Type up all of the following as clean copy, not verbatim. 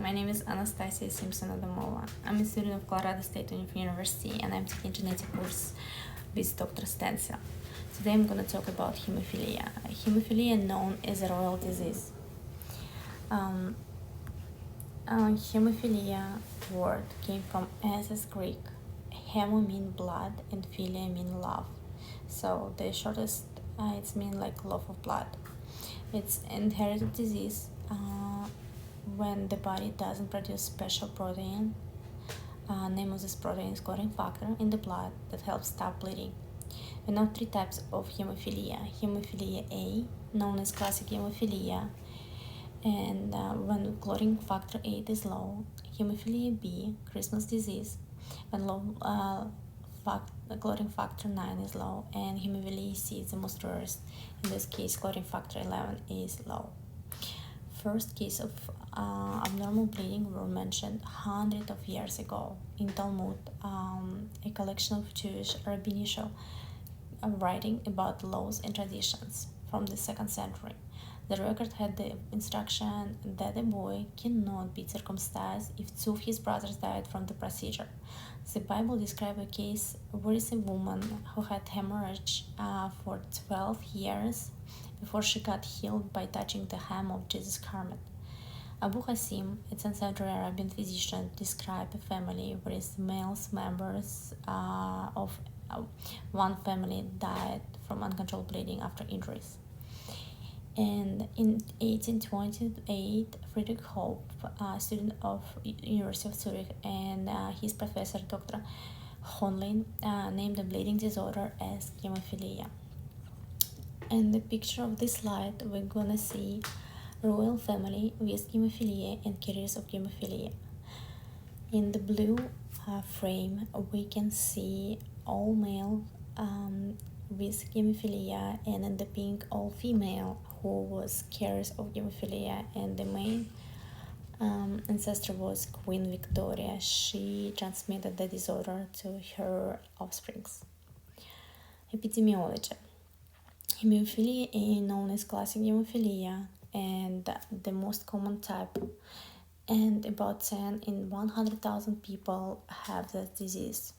My name is Anastasia Simpson-Adamova. I'm a student of Colorado State University and I'm taking genetic course with Dr. Stencil. Today I'm going to talk about hemophilia. Hemophilia, known as a royal disease. Hemophilia word came from ancient Greek. Hemo mean blood and philia mean love. So the shortest it's mean like love of blood. It's inherited disease when the body doesn't produce special protein. Name of this protein is clotting factor in the blood that helps stop bleeding. We know three types of hemophilia. Hemophilia A, known as classic hemophilia, and when clotting factor 8 is low. Hemophilia B, Christmas disease, when clotting factor 9 is low, and hemophilia C is the most rarest. In this case, clotting factor 11 is low. First case of abnormal bleeding were mentioned hundreds of years ago in Talmud, a collection of Jewish rabbinical writing about laws and traditions from the 2nd century. The record had the instruction that a boy cannot be circumcised if two of his brothers died from the procedure. The Bible describes a case where a woman who had hemorrhage for 12 years before she got healed by touching the hem of Jesus' garment. Abu Hasim, a 10th century Arabian physician, described a family where male members of one family died from uncontrolled bleeding after injuries. And in 1828, Friedrich Hope, a student of University of Zurich, and his professor, Dr. Honlein, named the bleeding disorder as hemophilia. In the picture of this slide, we're gonna see royal family with hemophilia and carriers of hemophilia. In the blue frame, we can see all male with hemophilia, and in the pink, all female who was carriers of hemophilia, and the main ancestor was Queen Victoria. She transmitted the disorder to her offsprings. Epidemiology. Hemophilia is known as classic hemophilia and the most common type, and about 10 in 100,000 people have that disease.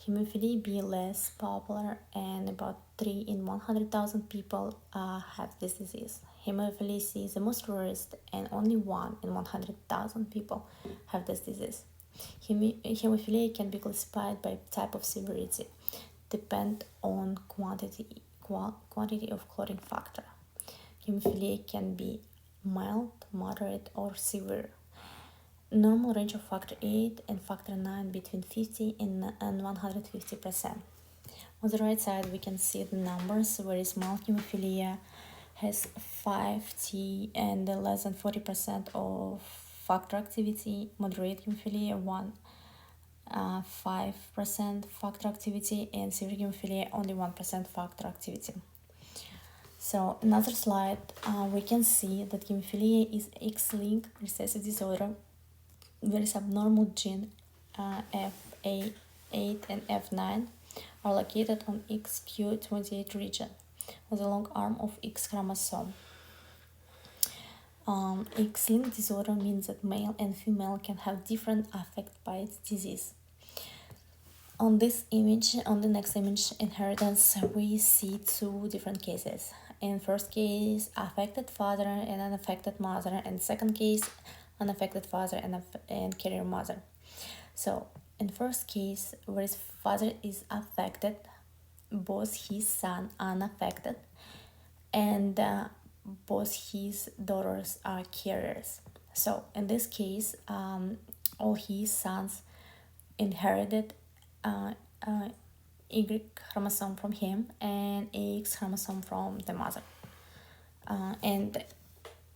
Hemophilia B less popular, and about 3 in 100,000 people have this disease. Hemophilia C is the most rarest, and only 1 in 100,000 people have this disease. Hemophilia can be classified by type of severity, depend on quantity of clotting factor. Hemophilia can be mild, moderate, or severe. Normal range of factor 8 and factor 9 between 50 and 150%. On the right side, we can see the numbers, where small hemophilia has 5T and less than 40% of factor activity, moderate hemophilia 5% factor activity, and severe hemophilia only 1% factor activity. So another slide, we can see that hemophilia is X-linked recessive disorder. There is abnormal gene FA8 and F9 are located on XQ28 region on the long arm of X chromosome. X-linked disorder means that male and female can have different effects by its disease. On this image, on the next image, inheritance, we see two different cases. In first case, affected father and unaffected mother, and second case, unaffected father and carrier mother. So in first case, where his father is affected, both his son unaffected, and both his daughters are carriers. So in this case, all his sons inherited Y chromosome from him and X chromosome from the mother. And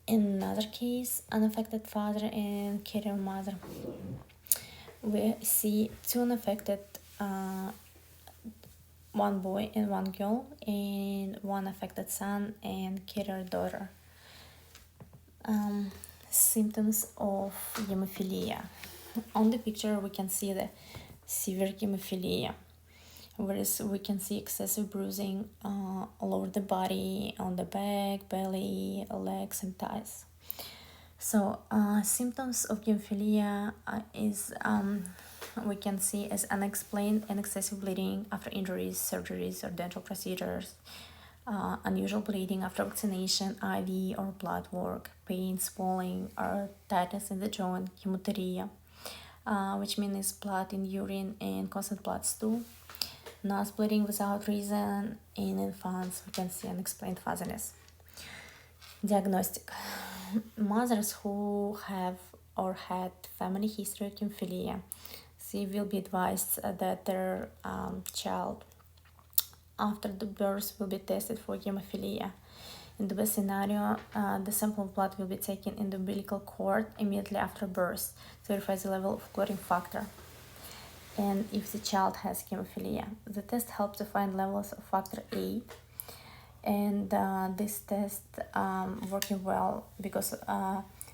in another case, unaffected father and carrier mother, we see two unaffected, one boy and one girl, and one affected son and carrier daughter. Symptoms of hemophilia. On the picture, we can see the severe hemophilia, whereas we can see excessive bruising all over the body, on the back, belly, legs, and thighs. So symptoms of hemophilia is we can see as unexplained and excessive bleeding after injuries, surgeries, or dental procedures, unusual bleeding after vaccination, IV or blood work, pain, swelling, or tightness in the joint, hemophilia, which means blood in urine and constant blood stool, nose bleeding without reason. In infants, we can see unexplained fuzziness. Diagnostic. Mothers who have or had family history of hemophilia, they will be advised that their child after the birth will be tested for hemophilia. In the best scenario, the sample of blood will be taken in the umbilical cord immediately after birth to verify the level of clotting factor. And if the child has hemophilia, the test helps to find levels of factor VIII, and this test working well because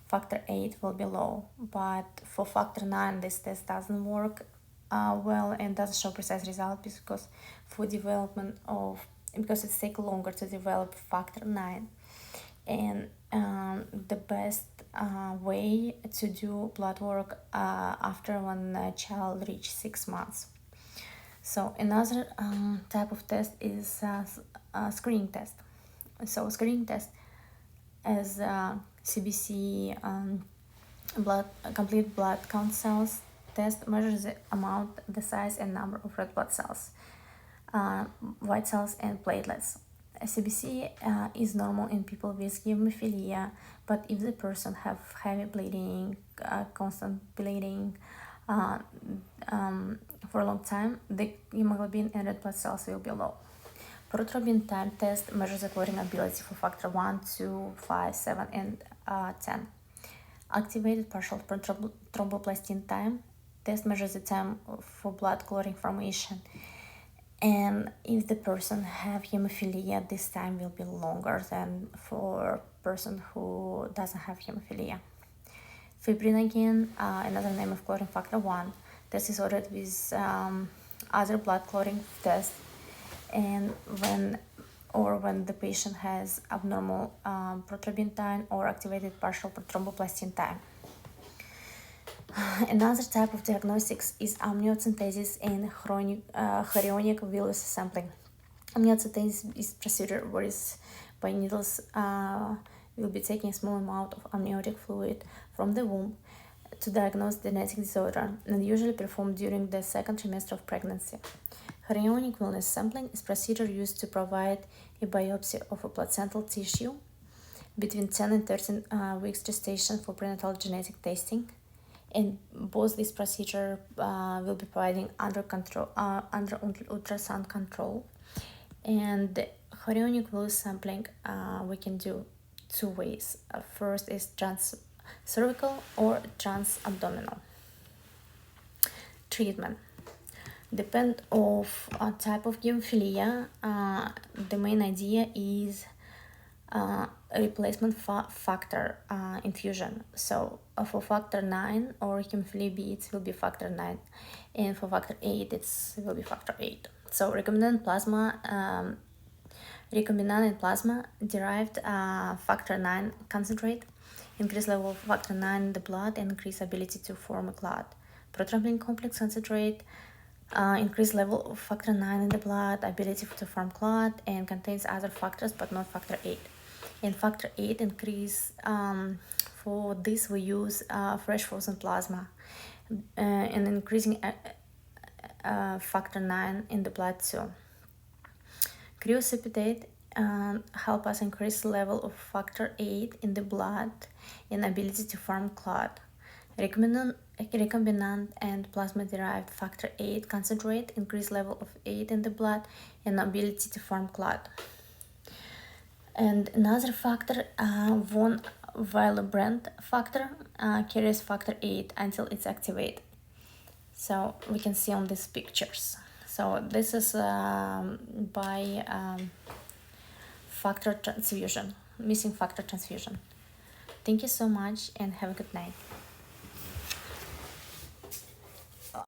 factor VIII will be low, but for factor IX this test doesn't work well and doesn't show precise result because because it takes longer to develop factor IX. And the best way to do blood work after when a child reaches 6 months. So another type of test is a screening test. So screening test as CBC complete blood count cells test measures the amount, the size, and number of red blood cells, white cells, and platelets. CBC is normal in people with hemophilia, but if the person have heavy bleeding, constant bleeding for a long time, the hemoglobin and red blood cells will be low. Prothrombin time test measures the clotting ability for factor 1, 2, 5, 7, and 10. Activated partial thromboplastin time test measures the time for blood clotting formation. And if the person have hemophilia, this time will be longer than for person who doesn't have hemophilia. Fibrinogen, another name of clotting factor 1, test is ordered with other blood clotting test, and when the patient has abnormal prothrombin time or activated partial thromboplastin time. Another type of diagnostics is amniocentesis and chorionic villus sampling. Amniocentesis is procedure where by needles will be taking a small amount of amniotic fluid from the womb to diagnose the genetic disorder, and usually performed during the second trimester of pregnancy. Chorionic villus sampling is procedure used to provide a biopsy of a placental tissue between 10 and 13 weeks gestation for prenatal genetic testing. And both these procedure will be providing under ultrasound control. And the chorionic villus sampling we can do two ways. First is transcervical or transabdominal. Treatment depend of type of hemophilia. The main idea is replacement factor infusion. So for factor 9 or hemophilia B, it will be factor 9, and for factor 8, it will be factor 8. So recombinant in plasma derived factor 9 concentrate, increase level of factor 9 in the blood, and increase ability to form a clot. Prothrombin complex concentrate, increase level of factor 9 in the blood, ability to form clot, and contains other factors but not factor 8. And factor 8 increase, for this we use fresh frozen plasma, and increasing factor 9 in the blood too. Cryoprecipitate help us increase the level of factor 8 in the blood and ability to form clot. Recombinant and plasma-derived factor 8 concentrate, increase level of 8 in the blood and ability to form clot. And another factor, von Willebrand factor, carries factor 8 until it's activated. So we can see on these pictures. So this is by factor transfusion, missing factor transfusion. Thank you so much and have a good night.